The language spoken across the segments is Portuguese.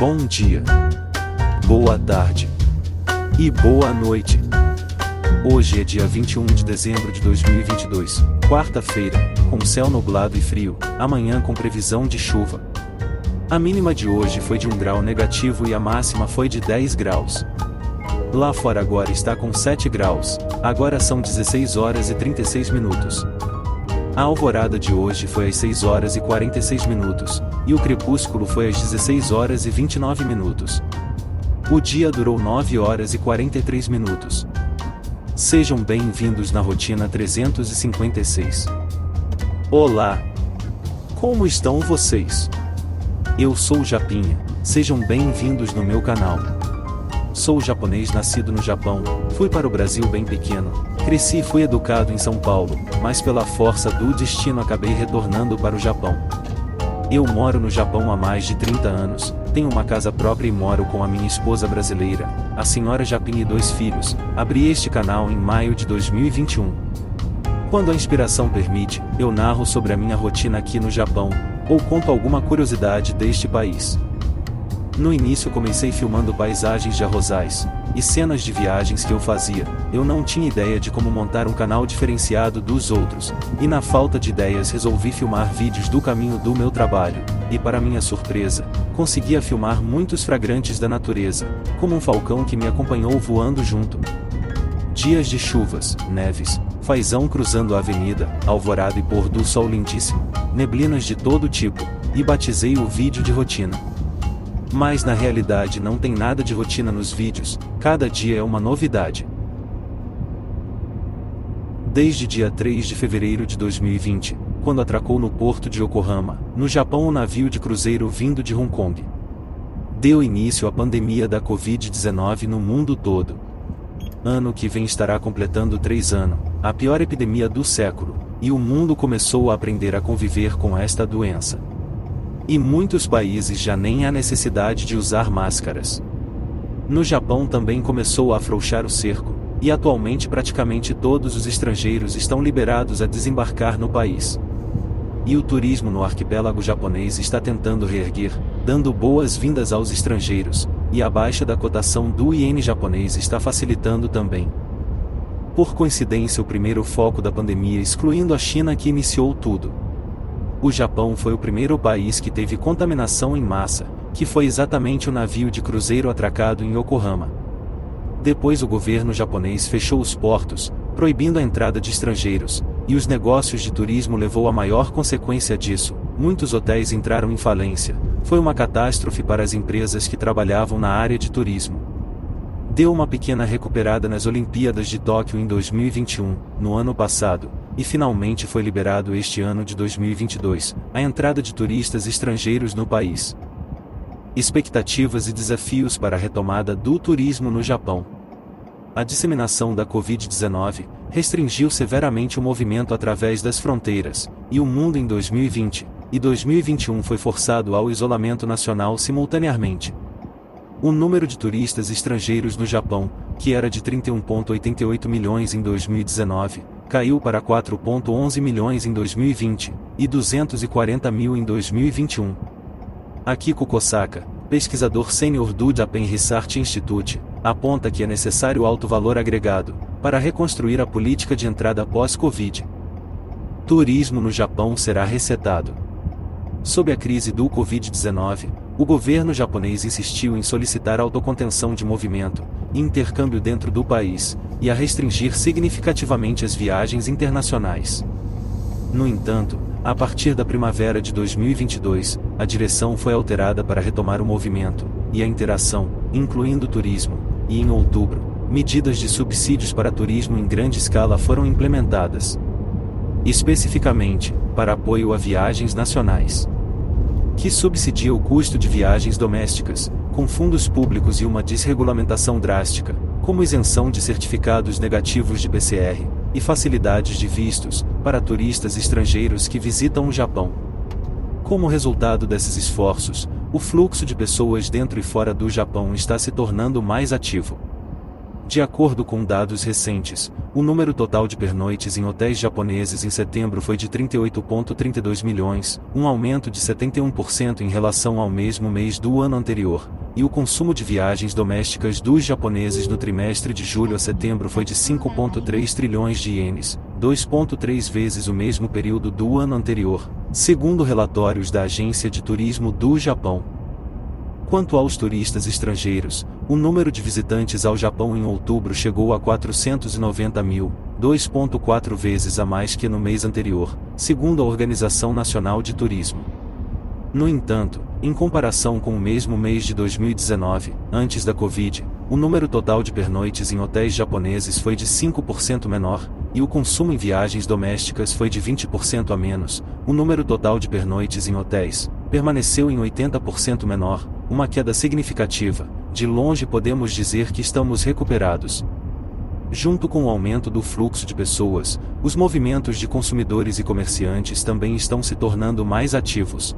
Bom dia, boa tarde e boa noite. Hoje é dia 21 de dezembro de 2022, quarta-feira, com céu nublado e frio, amanhã com previsão de chuva. A mínima de hoje foi de 1 grau negativo e a máxima foi de 10 graus. Lá fora agora está com 7 graus, agora são 16 horas e 36 minutos. A alvorada de hoje foi às 6 horas e 46 minutos, e o crepúsculo foi às 16 horas e 29 minutos. O dia durou 9 horas e 43 minutos. Sejam bem-vindos na rotina 356. Olá! Como estão vocês? Eu sou Japinha, sejam bem-vindos no meu canal. Sou japonês nascido no Japão, fui para o Brasil bem pequeno, cresci e fui educado em São Paulo, mas pela força do destino acabei retornando para o Japão. Eu moro no Japão há mais de 30 anos, tenho uma casa própria e moro com a minha esposa brasileira, a senhora Japinha e 2 filhos. Abri este canal em maio de 2021. Quando a inspiração permite, eu narro sobre a minha rotina aqui no Japão, ou conto alguma curiosidade deste país. No início comecei filmando paisagens de arrozais e cenas de viagens que eu fazia. Eu não tinha ideia de como montar um canal diferenciado dos outros, e na falta de ideias resolvi filmar vídeos do caminho do meu trabalho, e para minha surpresa, conseguia filmar muitos flagrantes da natureza, como um falcão que me acompanhou voando junto. Dias de chuvas, neves, fazão cruzando a avenida, alvorada e pôr do sol lindíssimo, neblinas de todo tipo, e batizei o vídeo de rotina. Mas na realidade não tem nada de rotina nos vídeos, cada dia é uma novidade. Desde dia 3 de fevereiro de 2020, quando atracou no porto de Yokohama, no Japão, um navio de cruzeiro vindo de Hong Kong. Deu início à pandemia da Covid-19 no mundo todo. Ano que vem estará completando 3 anos, a pior epidemia do século, e o mundo começou a aprender a conviver com esta doença. E muitos países já nem há necessidade de usar máscaras. No Japão também começou a afrouxar o cerco, e atualmente praticamente todos os estrangeiros estão liberados a desembarcar no país. E o turismo no arquipélago japonês está tentando reerguer, dando boas-vindas aos estrangeiros, e a baixa da cotação do iene japonês está facilitando também. Por coincidência, o primeiro foco da pandemia, excluindo a China, que iniciou tudo. O Japão foi o primeiro país que teve contaminação em massa, que foi exatamente o navio de cruzeiro atracado em Yokohama. Depois o governo japonês fechou os portos, proibindo a entrada de estrangeiros, e os negócios de turismo levou a maior consequência disso, muitos hotéis entraram em falência. Foi uma catástrofe para as empresas que trabalhavam na área de turismo. Deu uma pequena recuperada nas Olimpíadas de Tóquio em 2021, no ano passado, e finalmente foi liberado este ano de 2022, a entrada de turistas estrangeiros no país. Expectativas e desafios para a retomada do turismo no Japão. A disseminação da Covid-19 restringiu severamente o movimento através das fronteiras, e o mundo em 2020 e 2021 foi forçado ao isolamento nacional simultaneamente. O número de turistas estrangeiros no Japão, que era de 31,88 milhões em 2019, caiu para 4,11 milhões em 2020, e 240 mil em 2021. Akiko Kosaka, pesquisador sênior do Japan Research Institute, aponta que é necessário alto valor agregado, para reconstruir a política de entrada pós-Covid. Turismo no Japão será resetado. Sob a crise do Covid-19, o governo japonês insistiu em solicitar autocontenção de movimento e intercâmbio dentro do país, e a restringir significativamente as viagens internacionais. No entanto, a partir da primavera de 2022, a direção foi alterada para retomar o movimento e a interação, incluindo o turismo, e em outubro, medidas de subsídios para turismo em grande escala foram implementadas. Especificamente, para apoio a viagens nacionais, que subsidia o custo de viagens domésticas, com fundos públicos e uma desregulamentação drástica, como isenção de certificados negativos de PCR, e facilidades de vistos, para turistas estrangeiros que visitam o Japão. Como resultado desses esforços, o fluxo de pessoas dentro e fora do Japão está se tornando mais ativo. De acordo com dados recentes, o número total de pernoites em hotéis japoneses em setembro foi de 38,32 milhões, um aumento de 71% em relação ao mesmo mês do ano anterior, e o consumo de viagens domésticas dos japoneses no trimestre de julho a setembro foi de 5,3 trilhões de ienes, 2,3 vezes o mesmo período do ano anterior, segundo relatórios da Agência de Turismo do Japão. Quanto aos turistas estrangeiros, o número de visitantes ao Japão em outubro chegou a 490 mil, 2,4 vezes a mais que no mês anterior, segundo a Organização Nacional de Turismo. No entanto, em comparação com o mesmo mês de 2019, antes da Covid, o número total de pernoites em hotéis japoneses foi de 5% menor, e o consumo em viagens domésticas foi de 20% a menos. O número total de pernoites em hotéis permaneceu em 80% menor, uma queda significativa. De longe podemos dizer que estamos recuperados. Junto com o aumento do fluxo de pessoas, os movimentos de consumidores e comerciantes também estão se tornando mais ativos.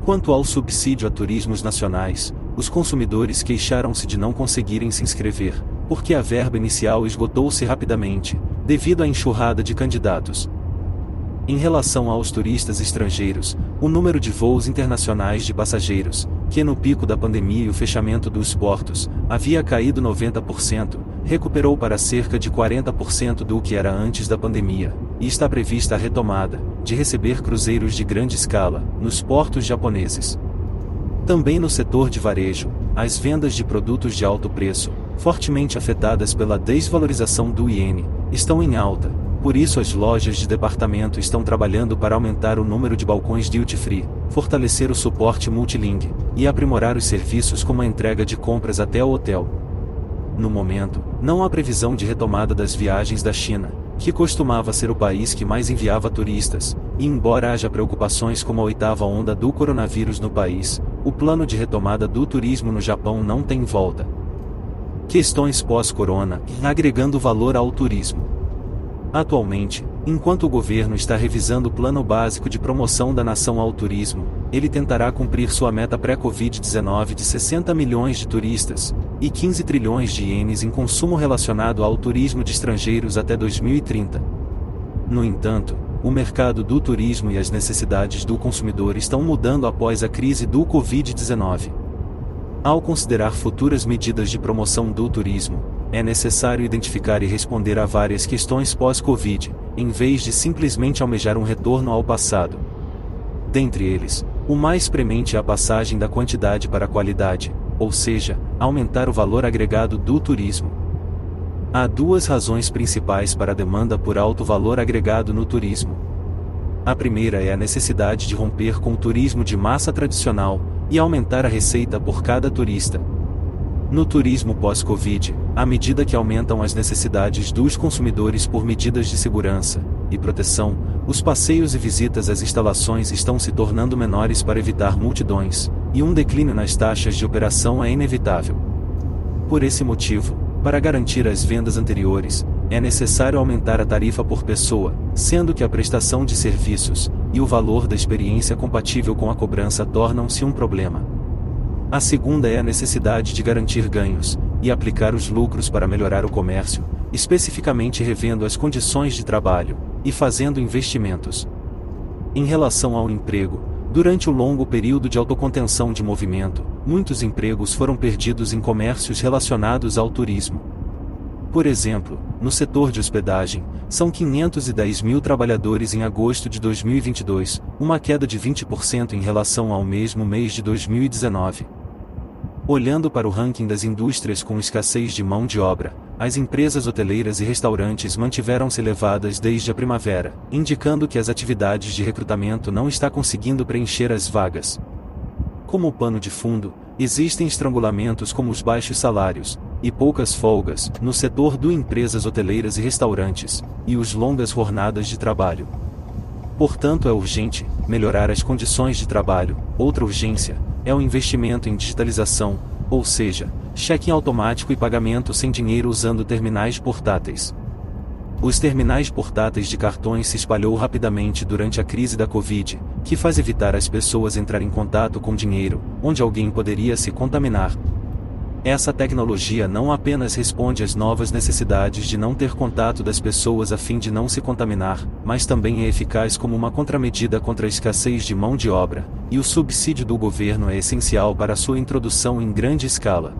Quanto ao subsídio a turismos nacionais, os consumidores queixaram-se de não conseguirem se inscrever, porque a verba inicial esgotou-se rapidamente, devido à enxurrada de candidatos. Em relação aos turistas estrangeiros, o número de voos internacionais de passageiros, que no pico da pandemia e o fechamento dos portos, havia caído 90%, recuperou para cerca de 40% do que era antes da pandemia, e está prevista a retomada de receber cruzeiros de grande escala nos portos japoneses. Também no setor de varejo, as vendas de produtos de alto preço, fortemente afetadas pela desvalorização do iene, estão em alta. Por isso as lojas de departamento estão trabalhando para aumentar o número de balcões duty-free, fortalecer o suporte multilingue, e aprimorar os serviços como a entrega de compras até o hotel. No momento, não há previsão de retomada das viagens da China, que costumava ser o país que mais enviava turistas, e embora haja preocupações como a 8ª onda do coronavírus no país, o plano de retomada do turismo no Japão não tem volta. Questões pós-corona, agregando valor ao turismo. Atualmente, enquanto o governo está revisando o plano básico de promoção da nação ao turismo, ele tentará cumprir sua meta pré-Covid-19 de 60 milhões de turistas, e 15 trilhões de ienes em consumo relacionado ao turismo de estrangeiros até 2030. No entanto, o mercado do turismo e as necessidades do consumidor estão mudando após a crise do Covid-19. Ao considerar futuras medidas de promoção do turismo, é necessário identificar e responder a várias questões pós-Covid, em vez de simplesmente almejar um retorno ao passado. Dentre eles, o mais premente é a passagem da quantidade para a qualidade, ou seja, aumentar o valor agregado do turismo. Há duas razões principais para a demanda por alto valor agregado no turismo. A primeira é a necessidade de romper com o turismo de massa tradicional e aumentar a receita por cada turista. No turismo pós-Covid, à medida que aumentam as necessidades dos consumidores por medidas de segurança e proteção, os passeios e visitas às instalações estão se tornando menores para evitar multidões, e um declínio nas taxas de operação é inevitável. Por esse motivo, para garantir as vendas anteriores, é necessário aumentar a tarifa por pessoa, sendo que a prestação de serviços e o valor da experiência compatível com a cobrança tornam-se um problema. A segunda é a necessidade de garantir ganhos e aplicar os lucros para melhorar o comércio, especificamente revendo as condições de trabalho e fazendo investimentos. Em relação ao emprego, durante o longo período de autocontenção de movimento, muitos empregos foram perdidos em comércios relacionados ao turismo. Por exemplo, no setor de hospedagem, são 510 mil trabalhadores em agosto de 2022, uma queda de 20% em relação ao mesmo mês de 2019. Olhando para o ranking das indústrias com escassez de mão de obra, as empresas hoteleiras e restaurantes mantiveram-se elevadas desde a primavera, indicando que as atividades de recrutamento não estão conseguindo preencher as vagas. Como pano de fundo, existem estrangulamentos como os baixos salários e poucas folgas no setor de empresas hoteleiras e restaurantes, e os longas jornadas de trabalho. Portanto, é urgente melhorar as condições de trabalho. Outra urgência é o investimento em digitalização, ou seja, cheque automático e pagamento sem dinheiro usando terminais portáteis. Os terminais portáteis de cartões se espalhou rapidamente durante a crise da Covid, que faz evitar as pessoas entrar em contato com dinheiro, onde alguém poderia se contaminar. Essa tecnologia não apenas responde às novas necessidades de não ter contato das pessoas a fim de não se contaminar, mas também é eficaz como uma contramedida contra a escassez de mão de obra, e o subsídio do governo é essencial para sua introdução em grande escala.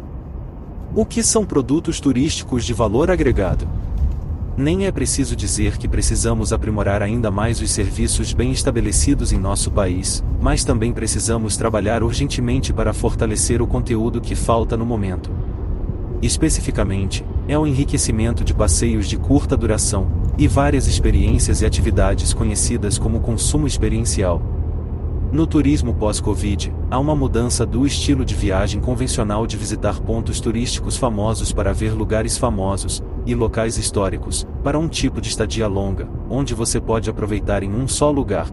O que são produtos turísticos de valor agregado? Nem é preciso dizer que precisamos aprimorar ainda mais os serviços bem estabelecidos em nosso país, mas também precisamos trabalhar urgentemente para fortalecer o conteúdo que falta no momento. Especificamente, é o enriquecimento de passeios de curta duração, e várias experiências e atividades conhecidas como consumo experiencial. No turismo pós-Covid, há uma mudança do estilo de viagem convencional de visitar pontos turísticos famosos para ver lugares famosos, e locais históricos, para um tipo de estadia longa, onde você pode aproveitar em um só lugar.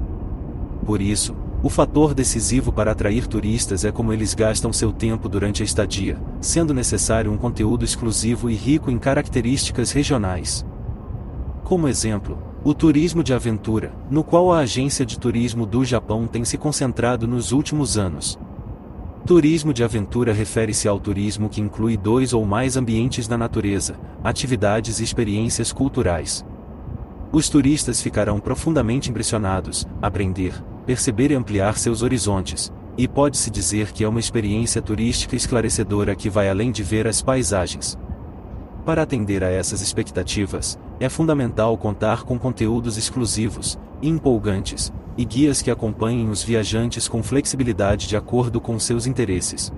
Por isso, o fator decisivo para atrair turistas é como eles gastam seu tempo durante a estadia, sendo necessário um conteúdo exclusivo e rico em características regionais. Como exemplo, o turismo de aventura, no qual a Agência de Turismo do Japão tem se concentrado nos últimos anos. Turismo de aventura refere-se ao turismo que inclui 2 ou mais ambientes na natureza, atividades e experiências culturais. Os turistas ficarão profundamente impressionados, aprender, perceber e ampliar seus horizontes, e pode-se dizer que é uma experiência turística esclarecedora que vai além de ver as paisagens. Para atender a essas expectativas, é fundamental contar com conteúdos exclusivos, e empolgantes, e guias que acompanhem os viajantes com flexibilidade de acordo com seus interesses.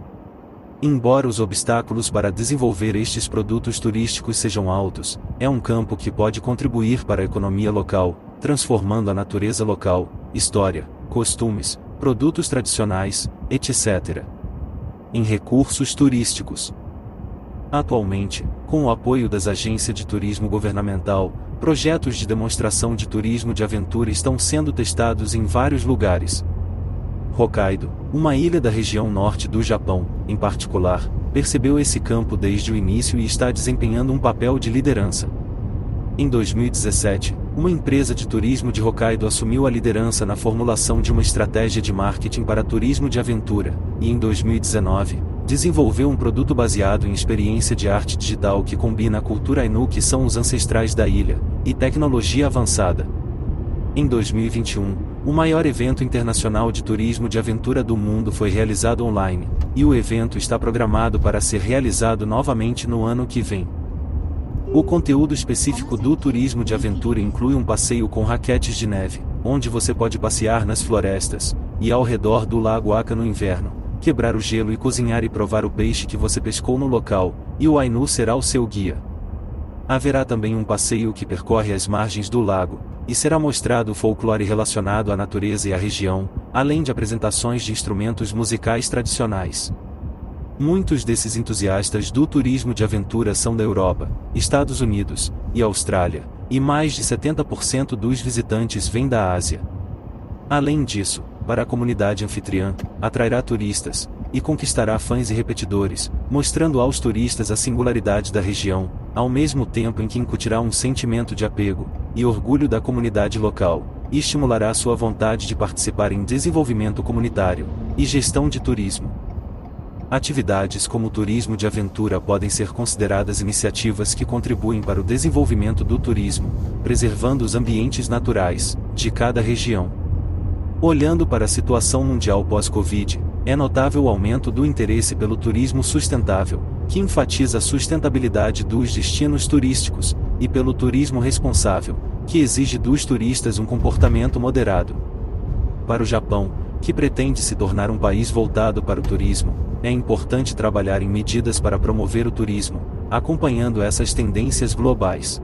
Embora os obstáculos para desenvolver estes produtos turísticos sejam altos, é um campo que pode contribuir para a economia local, transformando a natureza local, história, costumes, produtos tradicionais, etc. em recursos turísticos. Atualmente, com o apoio das agências de turismo governamental, projetos de demonstração de turismo de aventura estão sendo testados em vários lugares. Hokkaido, uma ilha da região norte do Japão, em particular, percebeu esse campo desde o início e está desempenhando um papel de liderança. Em 2017, uma empresa de turismo de Hokkaido assumiu a liderança na formulação de uma estratégia de marketing para turismo de aventura, e em 2019, desenvolveu um produto baseado em experiência de arte digital que combina a cultura Ainu, que são os ancestrais da ilha, e tecnologia avançada. Em 2021, o maior evento internacional de turismo de aventura do mundo foi realizado online, e o evento está programado para ser realizado novamente no ano que vem. O conteúdo específico do turismo de aventura inclui um passeio com raquetes de neve, onde você pode passear nas florestas, e ao redor do lago Aka no inverno, quebrar o gelo e cozinhar e provar o peixe que você pescou no local, e o Ainu será o seu guia. Haverá também um passeio que percorre as margens do lago, e será mostrado o folclore relacionado à natureza e à região, além de apresentações de instrumentos musicais tradicionais. Muitos desses entusiastas do turismo de aventura são da Europa, Estados Unidos e Austrália, e mais de 70% dos visitantes vêm da Ásia. Além disso, para a comunidade anfitriã, atrairá turistas, e conquistará fãs e repetidores, mostrando aos turistas a singularidade da região, ao mesmo tempo em que incutirá um sentimento de apego e orgulho da comunidade local, e estimulará sua vontade de participar em desenvolvimento comunitário e gestão de turismo. Atividades como o turismo de aventura podem ser consideradas iniciativas que contribuem para o desenvolvimento do turismo, preservando os ambientes naturais de cada região. Olhando para a situação mundial pós-Covid, é notável o aumento do interesse pelo turismo sustentável, que enfatiza a sustentabilidade dos destinos turísticos, e pelo turismo responsável, que exige dos turistas um comportamento moderado. Para o Japão, que pretende se tornar um país voltado para o turismo, é importante trabalhar em medidas para promover o turismo, acompanhando essas tendências globais.